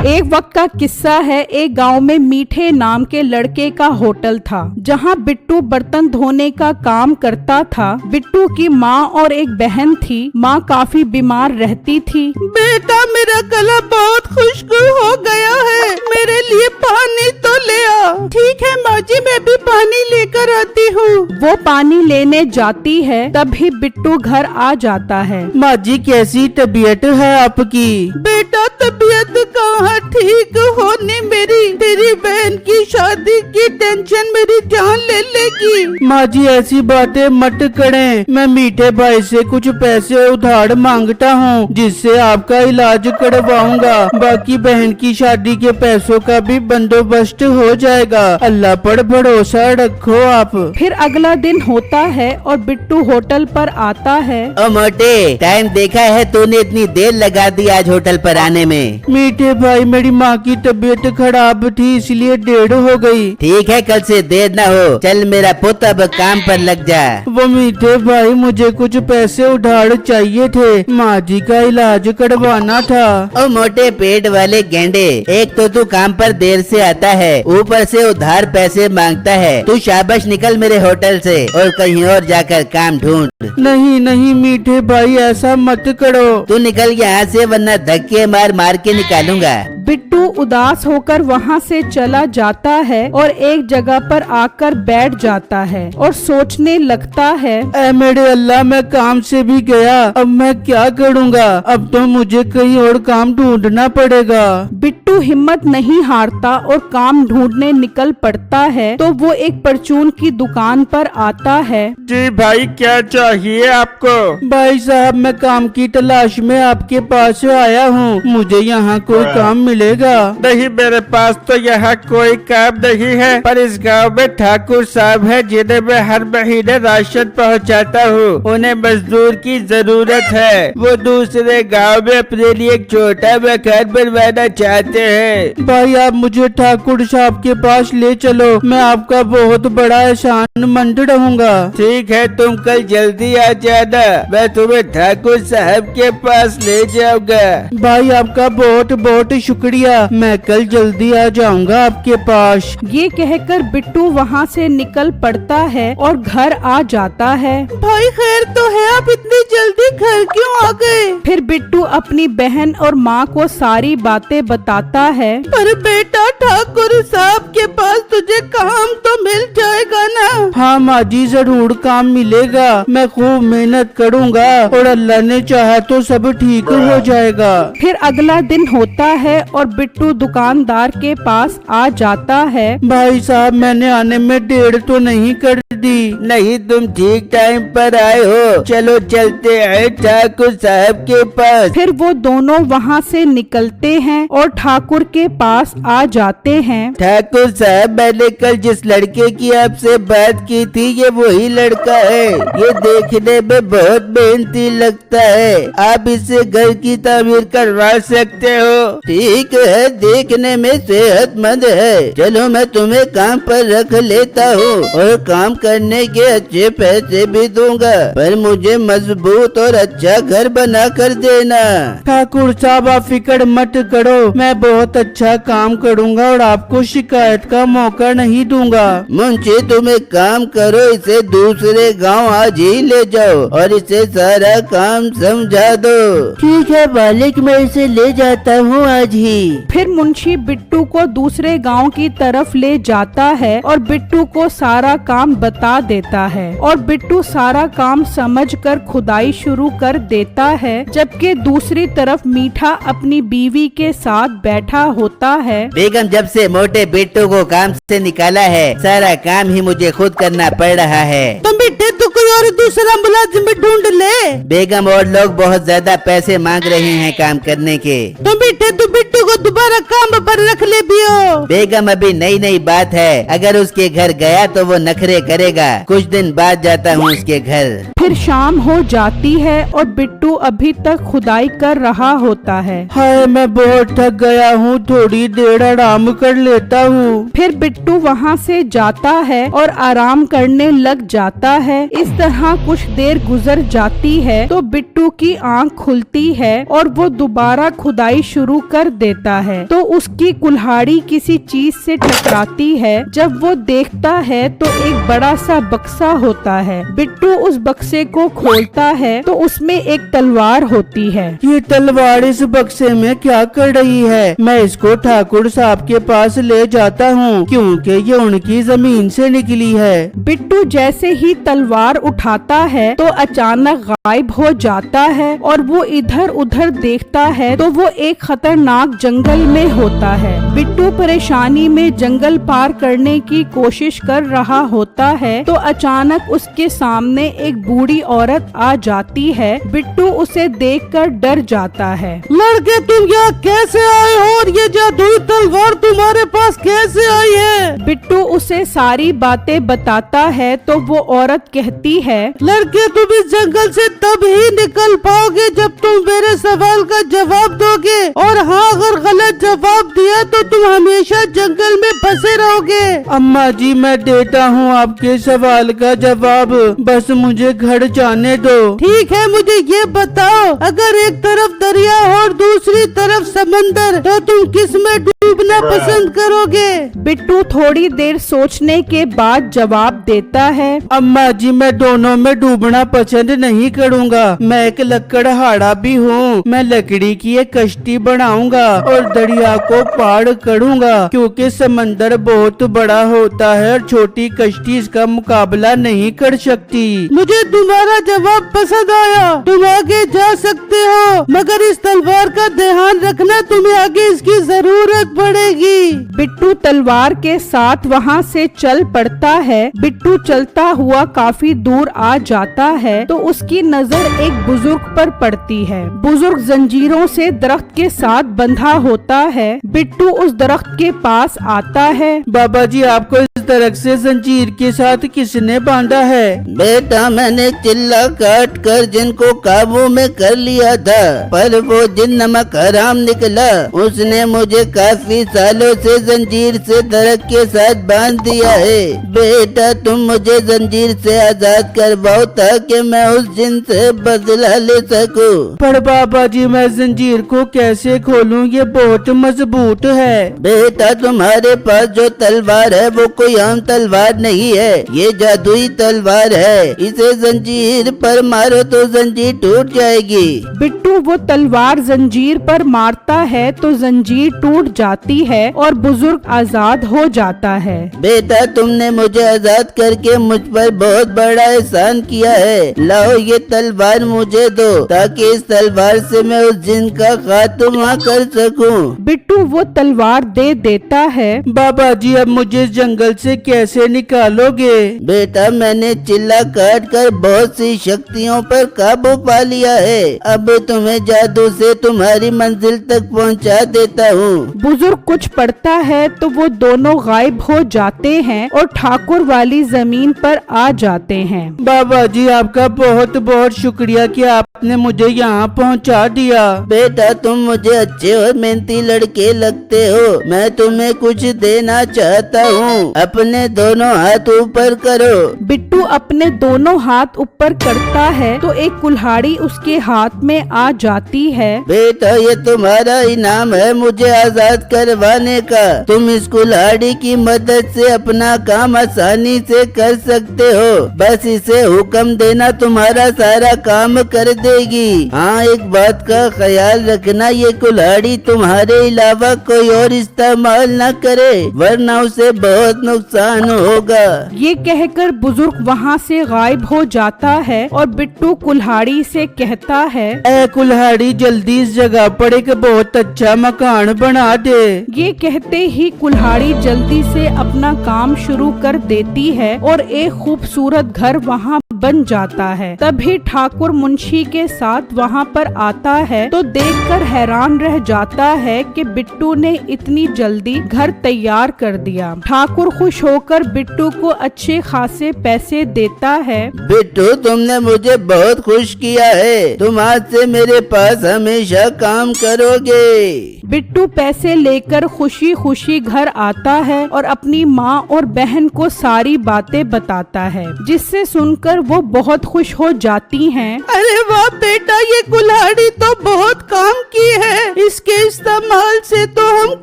एक वक्त का किस्सा है। एक गांव में मीठे नाम के लड़के का होटल था, जहां बिट्टू बर्तन धोने का काम करता था। बिट्टू की माँ और एक बहन थी। माँ काफी बीमार रहती थी। बेटा, मेरा गला बहुत खुश्क हो गया है, मेरे लिए पानी तो ले आ। ठीक है माँ जी, मैं भी पानी लेकर आती हूँ। वो पानी लेने जाती है, तभी बिट्टू घर आ जाता है। माँ जी, कैसी तबीयत है आपकी? बेटा, तबीयत कहाँ ठीक होनी मेरी, तेरी बहन की शादी की टेंशन मेरी जान ले लेगी। माँ जी, ऐसी बातें मत करें। मैं मीठे भाई से कुछ पैसे उधार मांगता हूँ, जिससे आपका इलाज करवाऊंगा। बाकी बहन की शादी के पैसों का भी बंदोबस्त हो जाएगा। अल्लाह पर भरोसा रखो आप। फिर अगला दिन होता है और बिट्टू होटल पर आता है। ओ मोटे, टाइम देखा है तूने? इतनी देर लगा दी आज होटल पर आने में। मीठे भाई, मेरी माँ की तबीयत खराब थी, इसलिए देर हो गई। ठीक है, कल से देर न हो। चल मेरा पुत्र, अब काम पर लग जा। वो मीठे भाई, मुझे कुछ पैसे उधार चाहिए थे, माँ जी का इलाज करवाना था। ओ मोटे पेट वाले गेंडे, एक तो तू काम पर देर से आता है, ऊपर से उधार पैसे मांगता है। तू शाबाश, निकल मेरे होटल से और कहीं और जाकर काम ढूंढ। नहीं नहीं मीठे भाई, ऐसा मत करो। तू निकल यहाँ से, वरना धक्के मार मार के निकालूंगा। बिट्टू उदास होकर वहाँ से चला जाता है और एक जगह पर आकर बैठ जाता है और सोचने लगता है, ऐ मेरे अल्लाह, मैं काम से भी गया, अब मैं क्या करूँगा? अब तो मुझे कहीं और काम ढूंढना पड़ेगा। बिट्टू हिम्मत नहीं हारता और काम ढूंढने निकल पड़ता है। तो वो एक परचून की दुकान पर आता है। जी भाई, क्या चाहिए आपको? भाई साहब, मैं काम की तलाश में आपके पास आया हूँ, मुझे यहाँ कोई काम मिलेगा? नहीं, मेरे पास तो यहाँ कोई काम नहीं है, पर इस गांव में ठाकुर साहब है, जिन्हें मैं हर महीने राशन पहुँचाता हूँ। उन्हें मजदूर की जरूरत है। वो दूसरे गांव में अपने लिए एक छोटा मकान बनवाना चाहते हैं। भाई, आप मुझे ठाकुर साहब के पास ले चलो, मैं आपका बहुत बड़ा एहसानमंद रहूंगा। ठीक है, तुम कल जल्दी आ जाना, मैं तुम्हें ठाकुर साहब के पास ले जाऊंगा। भाई, आपका बहुत बहुत शुक्रिया, मैं कल जल्दी आ जाऊंगा आपके पास। ये कहकर बिट्टू वहाँ से निकल पड़ता है और घर आ जाता है। भाई, खैर तो है, आप इतनी जल्दी घर क्यों आ गए? फिर बिट्टू अपनी बहन और माँ को सारी बातें बताता है। पर बेटा, ठाकुर साहब के पास तुझे काम तो मिल जाएगा ना? हाँ माँ जी, जरूर काम मिलेगा, मैं खूब मेहनत करूँगा और अल्लाह ने चाहा तो सब ठीक हो जाएगा। फिर अगला दिन होता है और बिट्टू दुकानदार के पास आ जाता है। भाई साहब, मैंने आने में देर तो नहीं कर दी? नहीं, तुम ठीक टाइम पर आए हो। चलो चलते हैं ठाकुर साहब के पास। फिर वो दोनों वहाँ से निकलते हैं और ठाकुर के पास आ जाते हैं। ठाकुर साहब, मैंने कल जिस लड़के की आपसे बात की थी, ये वही लड़का है। ये देखने में बहुत मेहनती लगता है, आप इससे घर की तामीर करवा सकते हो। ठीक है, देखने में सेहतमंद है। चलो, मैं तुम्हें काम पर रख लेता हूँ और काम करने के अच्छे पैसे भी दूंगा, पर मुझे मजबूत और अच्छा घर बना कर देना। ठाकुर साहब, आप फिक्र मत करो, मैं बहुत अच्छा काम करूँगा और आपको शिकायत का मौका नहीं दूंगा। मुंशी, तुम एक काम करो, इसे दूसरे गांव आज ही ले जाओ और इसे सारा काम समझा दो। ठीक है मालिक, मैं इसे ले जाता हूँ आज ही। फिर मुंशी बिट्टू को दूसरे गांव की तरफ ले जाता है और बिट्टू को सारा काम बता देता है और बिट्टू सारा काम समझकर खुदाई शुरू कर देता है। जबकि दूसरी तरफ मीठा अपनी बीवी के साथ बैठा होता है। बेगम, जब से मोटे बिट्टू को काम से निकाला है, सारा काम ही मुझे खुद करना पड़ रहा है। तुम बेटे, तू कोई और दूसरा मुलाजिम ढूंढ ले। बेगम, और लोग बहुत ज्यादा पैसे मांग रहे हैं काम करने के। तुम बेटे, तू बिट्टू को दोबारा काम पर रख ले भी हो। बेगम, अभी नई नई बात है, अगर उसके घर गया तो वो नखरे करेगा। कुछ दिन बाद जाता हूँ उसके घर। फिर शाम हो जाती है और बिट्टू अभी तक खुदाई कर रहा होता है। हाय, मैं बहुत थक गया हूँ, थोड़ी देर आराम कर लेता हूँ। फिर बिट्टू वहाँ से जाता है और आराम करने लग जाता है। इस तरह कुछ देर गुजर जाती है तो बिट्टू की आंख खुलती है और वो दोबारा खुदाई शुरू कर देता है। तो उसकी कुल्हाड़ी किसी चीज से टकराती है। जब वो देखता है तो एक बड़ा सा बक्सा होता है। बिट्टू उस बक्से को खोलता है तो उसमें एक तलवार होती है। ये तलवार इस बक्से में क्या कर रही है? मैं इसको ठाकुर साहब के पास ले जाता हूँ क्योंकि ये उनकी जमीन से निकली है। बिट्टू जैसे ही तलवार उठाता है तो अचानक गायब हो जाता है और वो इधर उधर देखता है तो वो एक खतरनाक जंगल में होता है। बिट्टू परेशानी में जंगल पार करने की कोशिश कर रहा होता है तो अचानक उसके सामने एक बूढ़ी औरत आ जाती है। बिट्टू उसे देखकर डर जाता है। लड़के तुम यहाँ कैसे आए हो और ये जादुई तलवार तुम्हारे पास कैसे आई है? बिट्टू उसे सारी बातें बताता है तो वो औरत कहती है, लड़के तुम इस जंगल से तब ही निकल पाओगे जब तुम मेरे सवाल का जवाब दोगे, और हाँ अगर गलत जवाब दिया तो तुम हमेशा जंगल में फंसे रहोगे। अम्मा जी मैं देता हूँ आपके सवाल का जवाब, बस मुझे घर जाने दो। ठीक है मुझे ये बताओ, अगर एक तरफ दरिया और दूसरी तरफ समंदर तो तुम किस में डूबना पसंद करोगे? बिट्टू थोड़ी देर सोचने के बाद जवाब देता है, अम्मा जी मैं दोनों में डूबना पसंद नहीं करूँगा। मैं एक लकड़हारा भी हूँ। मैं लकड़ी की एक कश्ती बनाऊंगा और दरिया को पार करूँगा क्योंकि समंदर बहुत बड़ा होता है और छोटी कश्ती इसका मुकाबला नहीं कर सकती। मुझे तुम्हारा जवाब पसंद आया, तुम आगे जा सकते हो, मगर इस तलवार का ध्यान रखना, तुम्हें आगे इसकी जरूरत पड़ेगी। बिट्टू तलवार के साथ वहाँ से चल पड़ता है। बिट्टू चलता हुआ काफी दूर आ जाता है तो उसकी नजर एक बुजुर्ग पर पड़ती है। बुजुर्ग जंजीरों से दरख्त के साथ बंधा होता है। बिट्टू उस दरख्त के पास आता है। बाबा जी आपको इस दरख्त से जंजीर के साथ किसने बांधा है? बेटा मैंने चिल्ला काट कर जिनको काबू में कर लिया था, पर वो जिन नमक हराम निकला, उसने मुझे काफी सालों से जंजीर से दरख्त के साथ बांध दिया है। बेटा तुम मुझे जंजीर से आजाद करवाओ ताकि मैं उस जिन से बदला ले सकूं। पर बाबा जी मैं जंजीर को कैसे खोलूं? ये बहुत मजबूत है। बेटा तुम्हारे पास जो तलवार है वो कोई आम तलवार नहीं है, ये जादुई तलवार है। इसे जंजीर पर मारो तो जंजीर टूट जाएगी। बिट्टू वो तलवार जंजीर पर मारता है तो जंजीर टूट जाती है और बुजुर्ग आजाद हो जाता है। बेटा तुमने मुझे आजाद करके मुझ पर बहुत बड़ा एहसान किया है। लाओ ये तलवार मुझे दो ताकि इस तलवार से मैं उस जिन का खात्मा कर सकूं। बिट्टू वो तलवार दे देता है। बाबा जी अब मुझे जंगल से कैसे निकालोगे? बेटा मैंने चिल्ला काट कर बहुत सी शक्तियों पर काबू पा लिया है। अब तुम्हें जादू से तुम्हारी मंजिल तक पहुंचा देता हूँ। बुजुर्ग कुछ पढ़ता है तो वो दोनों गायब हो जाते हैं और ठाकुर वाली जमीन पर आ जाते हैं। बाबा जी आपका बहुत बहुत शुक्रिया कि आपने मुझे यहाँ पहुँचा दिया। बेटा तुम मुझे अच्छे और मेहनती लड़के लगते हो। मैं तुम्हें कुछ देना चाहता हूँ। अपने दोनों हाथ ऊपर करो। बिट्टू अपने दोनों हाथ ऊपर करता है तो एक कुल्हाड़ी उसके हाथ में आ जाती है। बेटा ये तुम्हारा इनाम है मुझे आजाद करवाने का। तुम इस कुल्हाड़ी की मदद से अपना काम आसानी से कर सकते हो। बस इसे हुक्म देना तुम्हारा सारा काम कर देगी। हाँ एक बात का ख्याल रखना, ये कुल्हाड़ी तुम्हारे अलावा कोई और इस्तेमाल न करे वरना उसे बहुत नुकसान होगा। ये कहकर बुजुर्ग वहाँ से गायब हो जाता है और बिट्टू कुल्हाड़ी से कहता है, ए कुल्हाड़ी जल्दी इस जगह पर एक बहुत अच्छा मकान बना दे। ये कहते ही कुल्हाड़ी जल्दी से अपना काम शुरू कर देती है और एक खूबसूरत घर वहाँ बन जाता है। तभी ठाकुर मुंशी के साथ वहाँ पर आता है तो देखकर हैरान रह जाता है कि बिट्टू ने इतनी जल्दी घर तैयार कर दिया। ठाकुर खुश खुश होकर बिट्टू को अच्छे खासे पैसे देता है। बिट्टू, तुमने मुझे बहुत खुश किया है। तुम आज से मेरे पास हमेशा काम करोगे। बिट्टू पैसे लेकर खुशी खुशी घर आता है और अपनी माँ और बहन को सारी बातें बताता है, जिससे सुनकर वो बहुत खुश हो जाती हैं। अरे वाह बेटा, ये कुल्हाड़ी तो बहुत काम की है। इसके इस्तेमाल से तो हम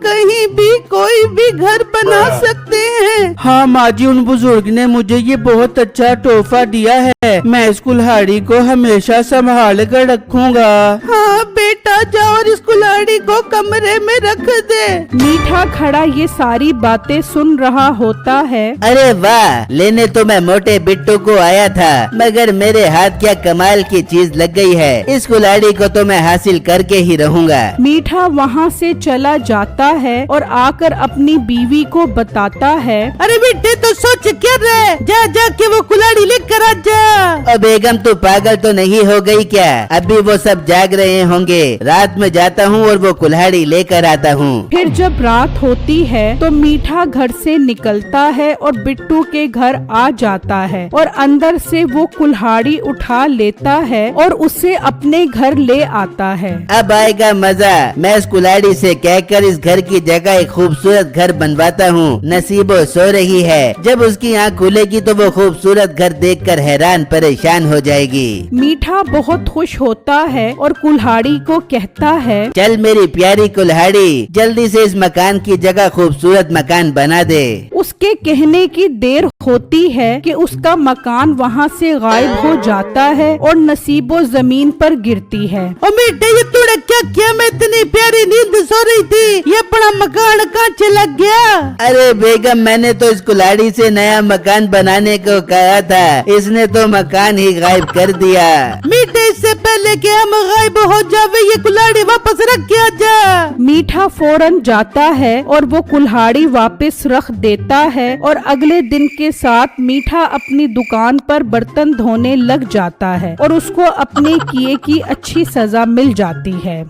कहीं भी कोई भी घर बना सकते हैं। हाँ माँ जी, उन बुजुर्ग ने मुझे ये बहुत अच्छा तोहफा दिया है। मैं इस कुल्हाड़ी को हमेशा संभाल कर रखूंगा। हाँ बेटा, जाओ और इस कुल्हाड़ी को कमरे में रख दे। मीठा खड़ा ये सारी बातें सुन रहा होता है। अरे वाह, लेने तो मैं मोटे बिट्टू को आया था, मगर मेरे हाथ क्या कमाल की चीज लग गई है। इस कुल्हाड़ी को तो मैं हासिल करके ही रहूंगा। मीठा वहाँ से चला जाता है और आकर अपनी बीवी को बताता है। अरे बेटे, तो सोच क्या रहे, जा जा के वो कुल्हाड़ी लेकर आ जा। अब बेगम तू पागल तो नहीं हो गई क्या? अभी वो सब जाग रहे होंगे। रात में जाता हूँ और वो कुल्हाड़ी लेकर आता हूँ। फिर जब रात होती है तो मीठा घर से निकलता है और बिट्टू के घर आ जाता है और अंदर से वो कुल्हाड़ी उठा लेता है और उसे अपने घर ले आता है। अब आएगा मजा। मैं इस कुल्हाड़ी से कहकर इस घर की जगह एक खूबसूरत घर बनवाता हूँ। नसीबो सो रही है, जब उसकी आँख खुलेगी तो वो खूबसूरत घर देखकर हैरान परेशान हो जाएगी। मीठा बहुत खुश होता है और कुल्हाड़ी को कहता है, चल मेरी प्यारी कुल्हाड़ी, जल्दी से इस मकान की जगह खूबसूरत मकान बना दे। उसके कहने की देर होती है कि उसका मकान वहाँ से गायब हो जाता है और नसीबो जमीन पर गिरती है। ओ बेटे, ये तूने क्या किया? मैं इतनी प्यारी नींद सो रही थी, ये अपना मकान कहाँ चला गया? अरे बेगम, मैंने तो इस कुल्हाड़ी से नया मकान बनाने को कहा था, इसने तो मकान ही गायब कर दिया। मीठे, इससे पहले कि हम गायब हो जावे, ये कुल्हाड़ी वापस रख के आ जा। मीठा फौरन जाता है और वो कुल्हाड़ी वापस रख देता है और अगले दिन के साथ मीठा अपनी दुकान पर बर्तन धोने लग जाता है और उसको अपने किए की अच्छी सजा मिल जाती है।